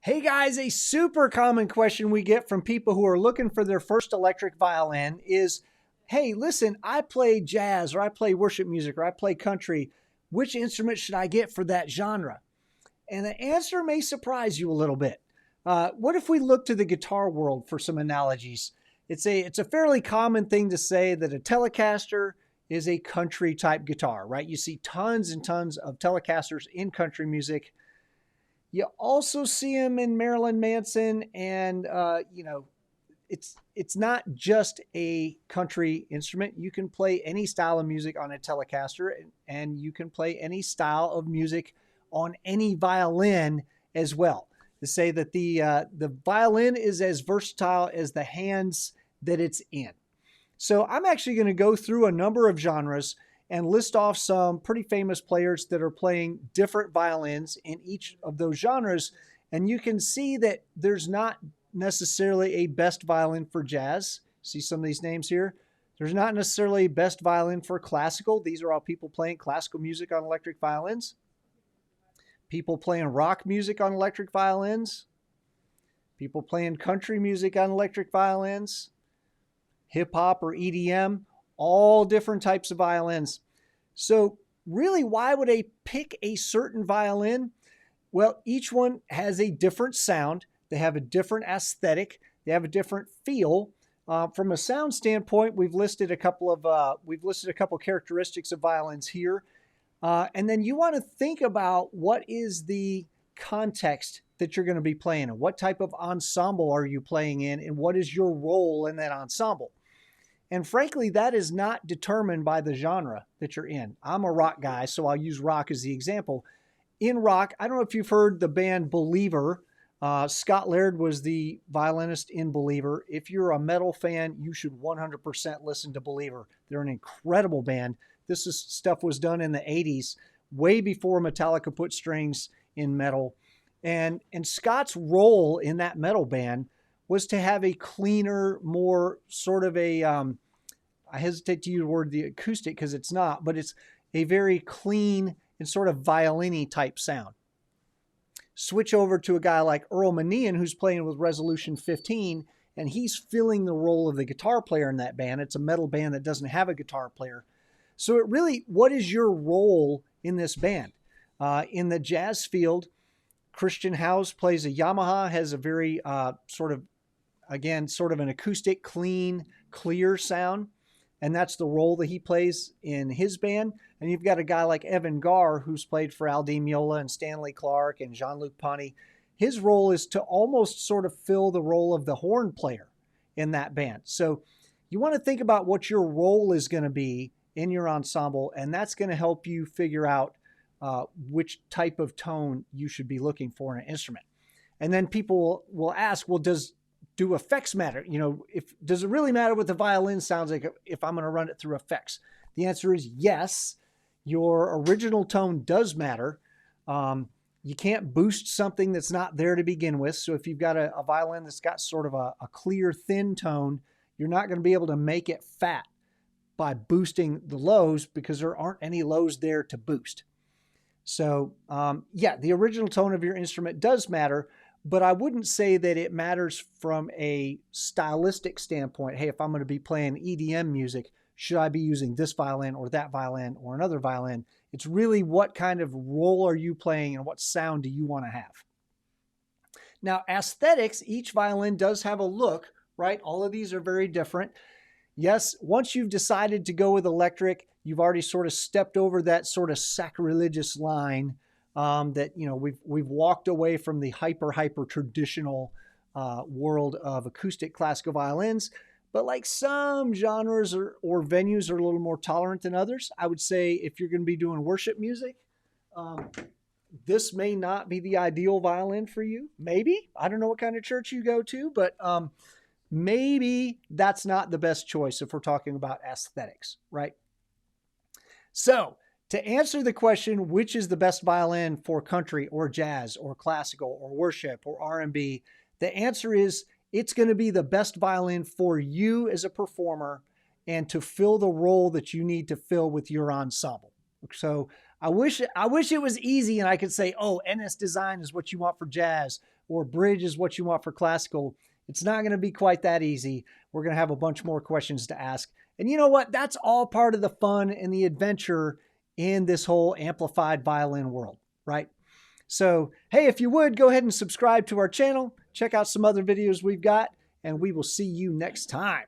Hey guys, a super common question we get from people who are looking for their first electric violin is, hey, listen, I play jazz or I play worship music or I play country. Which instrument should I get for that genre? And the answer may surprise you a little bit. What if we look to the guitar world for some analogies? It's a fairly common thing to say that a Telecaster is a country type guitar, right? You see tons and tons of Telecasters in country music. You also see them in Marilyn Manson, and it's not just a country instrument. You can play any style of music on a Telecaster, and you can play any style of music on any violin as well. To say that the violin is as versatile as the hands that it's in. So I'm actually going to go through a number of genres and list off some pretty famous players that are playing different violins in each of those genres. And you can see that there's not necessarily a best violin for jazz. See some of these names here. There's not necessarily a best violin for classical. These are all people playing classical music on electric violins. People playing rock music on electric violins. People playing country music on electric violins. Hip hop or EDM. All different types of violins. So really, why would I pick a certain violin? Well, each one has a different sound. They have a different aesthetic. They have a different feel. From a sound standpoint, we've listed a couple characteristics of violins here. And then you want to think about what is the context that you're going to be playing in. What type of ensemble are you playing in, and what is your role in that ensemble? And frankly, that is not determined by the genre that you're in. I'm a rock guy, so I'll use rock as the example. In rock, I don't know if you've heard the band Believer. Scott Laird was the violinist in Believer. If you're a metal fan, you should 100% listen to Believer. They're an incredible band. Stuff was done in the 80s, way before Metallica put strings in metal. And Scott's role in that metal band was to have a cleaner, more sort of a, I hesitate to use the word the acoustic because it's not, but it's a very clean and sort of violin-y type sound. Switch over to a guy like Earl Manian, who's playing with Resolution 15, and he's filling the role of the guitar player in that band. It's a metal band that doesn't have a guitar player. So it really, what is your role in this band? In the jazz field, Christian Howes plays a Yamaha, has a very sort of an acoustic, clean, clear sound. And that's the role that he plays in his band. And you've got a guy like Evan Garr, who's played for Al Di Meola and Stanley Clarke and Jean-Luc Ponty. His role is to almost sort of fill the role of the horn player in that band. So you want to think about what your role is going to be in your ensemble, and that's going to help you figure out which type of tone you should be looking for in an instrument. And then people will ask, well, do effects matter? Does it really matter what the violin sounds like if I'm going to run it through effects? The answer is yes. Your original tone does matter. You can't boost something that's not there to begin with. So if you've got a violin that's got sort of a clear, thin tone, you're not going to be able to make it fat by boosting the lows because there aren't any lows there to boost. So the original tone of your instrument does matter, but I wouldn't say that it matters from a stylistic standpoint. Hey, if I'm going to be playing EDM music, should I be using this violin or that violin or another violin? It's really what kind of role are you playing and what sound do you want to have? Now, aesthetics, each violin does have a look, right? All of these are very different. Yes, once you've decided to go with electric, you've already sort of stepped over that sort of sacrilegious line that we've walked away from the hyper traditional world of acoustic classical violins. But like some genres or venues are a little more tolerant than others. I would say if you're going to be doing worship music, this may not be the ideal violin for you. Maybe. I don't know what kind of church you go to, but maybe that's not the best choice if we're talking about aesthetics, right? So to answer the question, which is the best violin for country or jazz or classical or worship or R&B, the answer is it's going to be the best violin for you as a performer and to fill the role that you need to fill with your ensemble. So I wish it was easy and I could say, oh, NS design is what you want for jazz, or bridge is what you want for classical, it's not going to be quite that easy. We're going to have a bunch more questions to ask. And you know what? That's all part of the fun and the adventure in this whole amplified violin world, right? So, hey, if you would, go ahead and subscribe to our channel. Check out some other videos we've got, and we will see you next time.